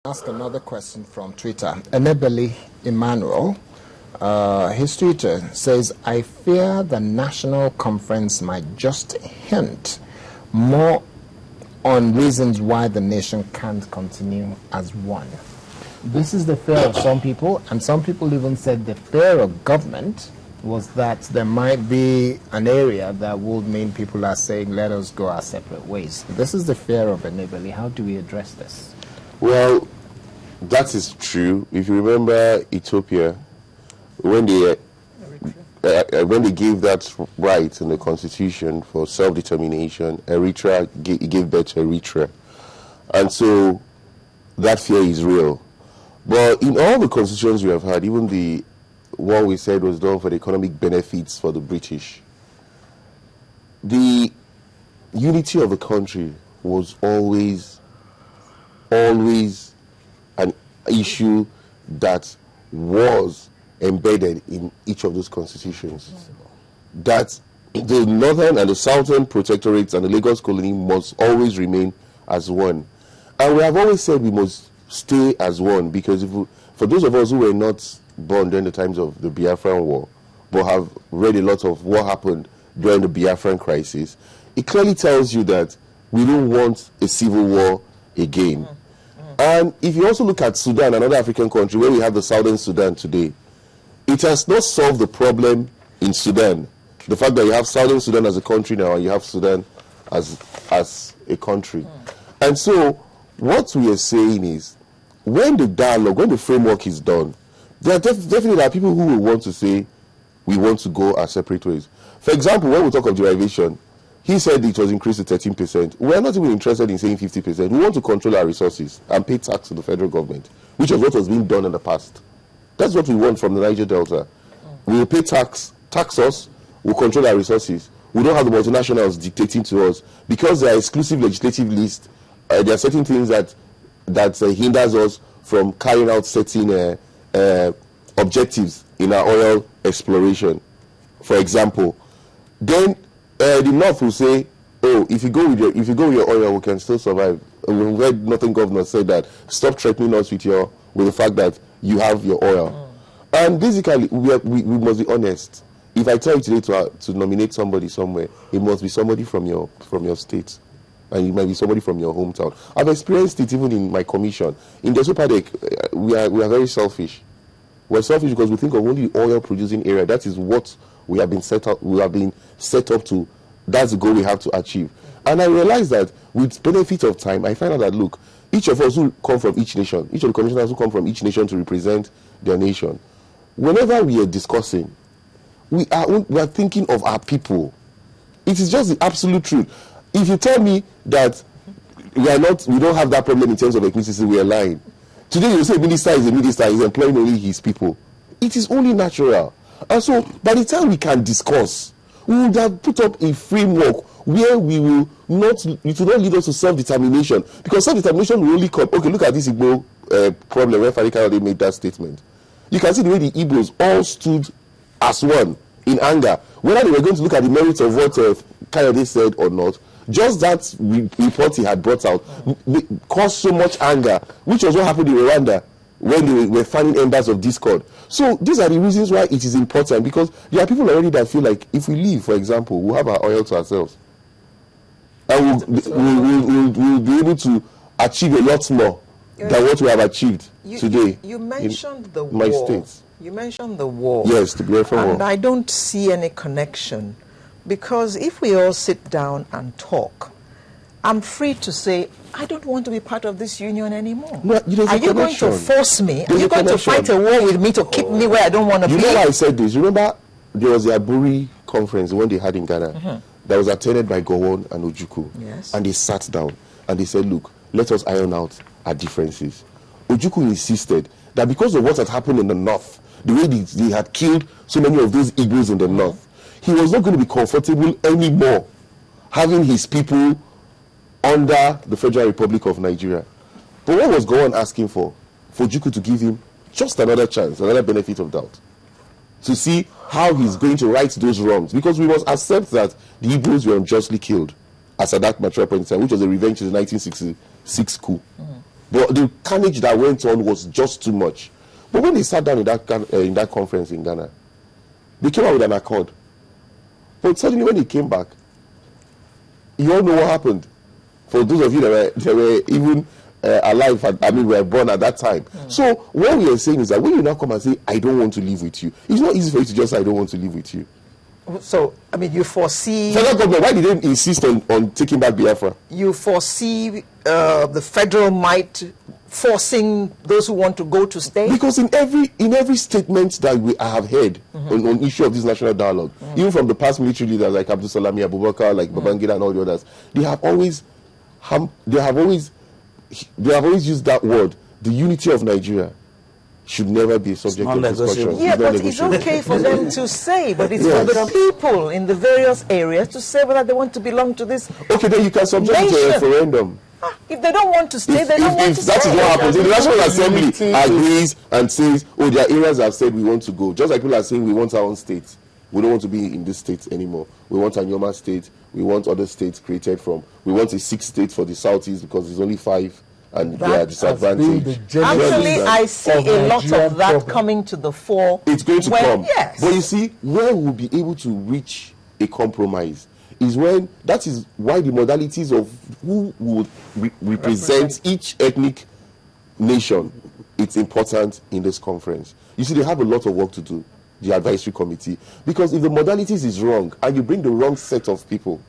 Ask another question from Twitter. Enebeli Emmanuel, his Twitter says, I fear the national conference might just hint more on reasons why the nation can't continue as one. This is the fear of some people, and some people even said the fear of government was that there might be an area that would mean people are saying, let us go our separate ways. This is the fear of Enebeli. How do we address this? Well, that is true. If you remember Ethiopia, when they gave that right in the constitution for self-determination, Eritrea gave birth to Eritrea. And so that fear is real. But in all the constitutions we have had, even the one we said was done for the economic benefits for the British, the unity of the country was always an issue that was embedded in each of those constitutions. That the northern and the southern protectorates and the Lagos colony must always remain as one. And we have always said we must stay as one, because for those of us who were not born during the times of the Biafran War, but have read a lot of what happened during the Biafran crisis, it clearly tells you that we don't want a civil war again. And if you also look at Sudan, another African country where we have the southern Sudan today, it has not solved the problem in Sudan. The fact that you have southern Sudan as a country now and you have Sudan as a country. And so what we are saying is, when the dialogue, when the framework is done, there are definitely are people who will want to say, we want to go our separate ways. For example, when we talk of derivation, he said it was increased to 13%. We are not even interested in saying 50%. We want to control our resources and pay tax to the federal government, which is what was being done in the past. That's what we want from the Niger Delta. We will pay tax us, we'll control our resources. We don't have the multinationals dictating to us. Because they are exclusive legislative list, there are certain things that hinders us from carrying out certain objectives in our oil exploration. For example, then the North will say, "Oh, if you go with your oil, we can still survive." We heard Northern governors say that. Stop threatening us with the fact that you have your oil. And basically, we must be honest. If I tell you today to nominate somebody somewhere, it must be somebody from your state, and it might be somebody from your hometown. I've experienced it even in my commission. In the Sopadek, we are very selfish. We're selfish because we think of only the oil producing area. That is what we have been set up to. That's the goal we have to achieve. And I realize that with benefit of time, I find out that, look, each of us who come from each nation, each of the commissioners who come from each nation to represent their nation, whenever we are discussing, we are thinking of our people. It is just the absolute truth. If you tell me that we don't have that problem in terms of ethnicity, we are lying. Today you say minister is a minister, he's employing only his people. It is only natural. And so by the time we can discuss, we would have put up a framework where it will not lead us to self-determination. Because self-determination will only come. Okay, look at this Igbo problem where Fani Kayode made that statement. You can see the way the Igbos all stood as one in anger. Whether they were going to look at the merits of what Kayode said or not, just that report he had brought out caused so much anger, which was what happened in Rwanda when they were finding embers of discord. So these are the reasons why it is important, because there are people already that feel like if we leave, for example, we'll have our oil to ourselves. And we'll be able to achieve a lot more than what we have achieved today. You mentioned the war. My states. You mentioned the war. Yes, the Biafran war. And I don't see any connection. Because if we all sit down and talk, I'm free to say, I don't want to be part of this union anymore. No, are you going to force me? Are you going to fight a war with me to keep me where I don't want to be? You know why I said this? Remember, there was the Aburi conference, the one they had in Ghana, that was attended by Gowon and Ojukwu. Yes. And they sat down and they said, look, let us iron out our differences. Ojukwu insisted that because of what had happened in the north, the way they had killed so many of those Igbos in the north, he was not going to be comfortable anymore having his people under the Federal Republic of Nigeria. But what was Gowon asking for? For Ojukwu to give him just another chance, another benefit of doubt, to see how he's going to right those wrongs. Because we must accept that the Igbos were unjustly killed as at that mature point in time, which was a revenge to the 1966 coup. But the carnage that went on was just too much. But when they sat down in that conference in Ghana, they came out with an accord. But suddenly when they came back, you all know what happened. For those of you that were even alive, were born at that time. So what we are saying is that when you now come and say, I don't want to live with you, it's not easy for you to just say, I don't want to live with you. So, you foresee... Federal government, why did they insist on taking back Biafra? You foresee the federal might forcing those who want to go to stay? Because in every statement that I have heard on issue of this national dialogue, even from the past military leaders like Abdul Salami Abubakar, like Babangida and all the others, they have always used that word, the unity of Nigeria should never be a subject of discussion. Yeah, but it's okay for them to say, but it's for the people in the various areas to say whether they want to belong to this. Okay, then you can subject it to a referendum. If they don't want to stay, they don't want to stay. That is what happens. If the National Assembly agrees and says, oh, there are areas that have said we want to go. Just like people are saying we want our own state. We don't want to be in this state anymore. We want a Nyoma state. We want other states created from. We want a 6th state for the Southeast because there's only 5 and they are disadvantaged. Actually, I see a lot of that coming to the fore. It's going to come. Yes. But you see, where we'll be able to reach a compromise is when, that is why the modalities of who would represent each ethnic nation, it's important in this conference. You see, they have a lot of work to do, the advisory committee, because if the modalities is wrong and you bring the wrong set of people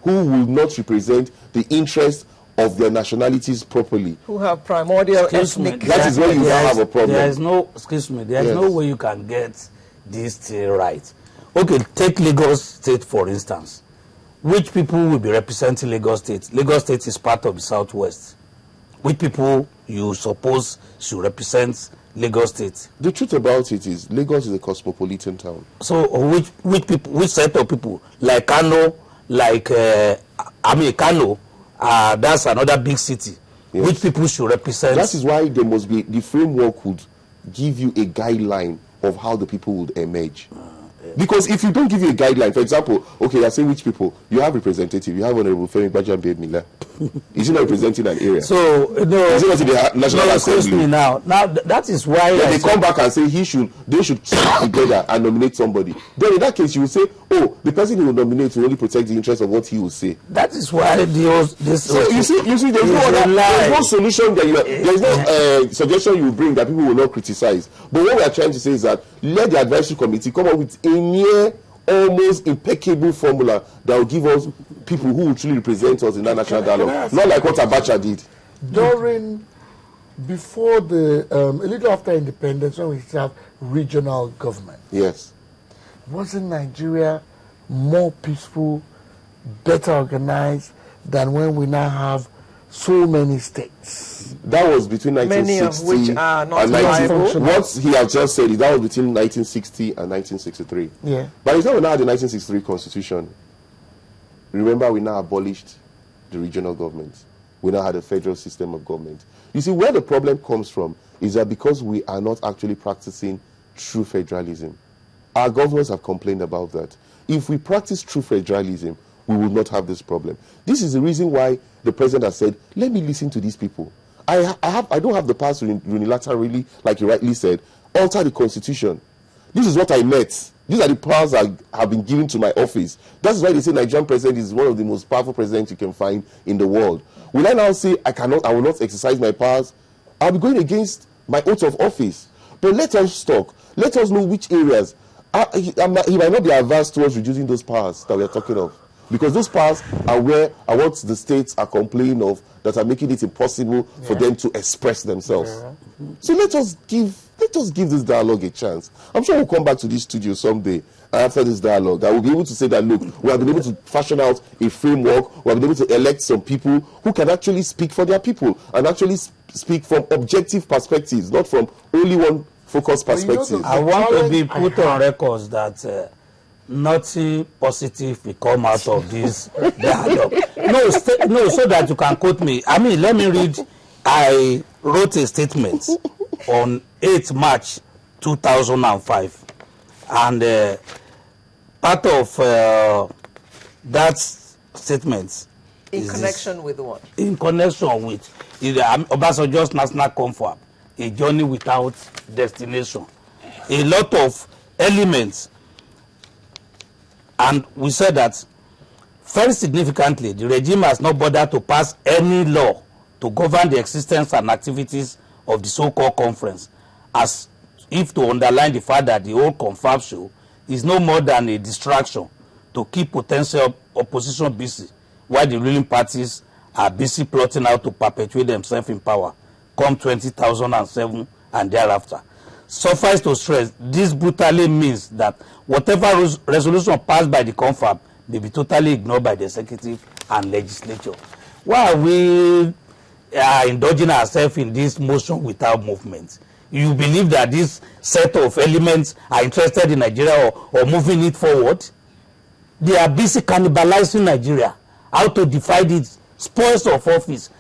who will not represent the interest of their nationalities properly, who have primordial ethnic, that is where you have a problem. There is no, there is no way you can get this thing right. Okay, take Lagos State for instance. Which people will be representing Lagos State? Lagos State is part of the Southwest. Which people you suppose should represent Lagos State? The truth about it is, Lagos is a cosmopolitan town. So which people, which set of people, like Kano, like Kano, that's another big city. Yes. Which people should represent? That is why there must be, the framework would give you a guideline of how the people would emerge. Because if you don't give you a guideline, for example, okay, I say which people, you have representative, you have Honorable Femi Gbajabiamila. Is he not representing an area? So, no. Is he not in the National Assembly? Now that is why they come back and say they should sit together and nominate somebody. Then in that case, you will say, oh, the person he will nominate will only protect the interest of what he will say. That is why this. So you see, there's no solution that there's no suggestion you bring that people will not criticize. But what we are trying to say is that let the advisory committee come up with a near almost impeccable formula that will give us people who will truly represent us in that national dialogue. Not like what Abacha did. Before the, a little after independence, when we have regional government. Yes. Wasn't Nigeria more peaceful, better organized than when we now have so many states? That was between 1960 many of which are not and what he has just said is that was between 1960 and 1963. Yeah. By the time we now had the 1963 constitution, remember we now abolished the regional governments. We now had a federal system of government. You see, where the problem comes from is that because we are not actually practicing true federalism. Our governors have complained about that. If we practice true federalism, we will not have this problem. This is the reason why the president has said, let me listen to these people. I don't have the power to unilaterally, like you rightly said, alter the constitution. This is what I met. These are the powers that have been given to my office. That's why they say Nigerian president is one of the most powerful presidents you can find in the world. Will I now say I will not exercise my powers? I'll be going against my oath of office. But let us talk. Let us know which areas. He might not be averse towards reducing those powers that we are talking of. Because those powers are what the states are complaining of that are making it impossible for them to express themselves. So let us give this dialogue a chance. I'm sure we'll come back to this studio someday after this dialogue. I will be able to say that, look, we have been able to fashion out a framework. We have been able to elect some people who can actually speak for their people and actually speak from objective perspectives, not from only one focused perspective. I want to be put on records that nothing positive will come out of this dialogue. No, so that you can quote me. I mean, let me read. I wrote a statement on 8th March 2005, and part of that statement in connection with what? In connection with Obasanjo's national confab, a journey without destination. A lot of elements, and we said that very significantly, the regime has not bothered to pass any law to govern the existence and activities of the so-called conference, as if to underline the fact that the whole confab show is no more than a distraction to keep potential opposition busy, while the ruling parties are busy plotting how to perpetuate themselves in power come 2007 and thereafter. Suffice to stress, this brutally means that whatever resolution passed by the confab may be totally ignored by the executive and legislature. Why are we indulging ourselves in this motion without movement? You believe that this set of elements are interested in Nigeria or moving it forward? They are busy cannibalizing Nigeria, how to divide its spoils of office,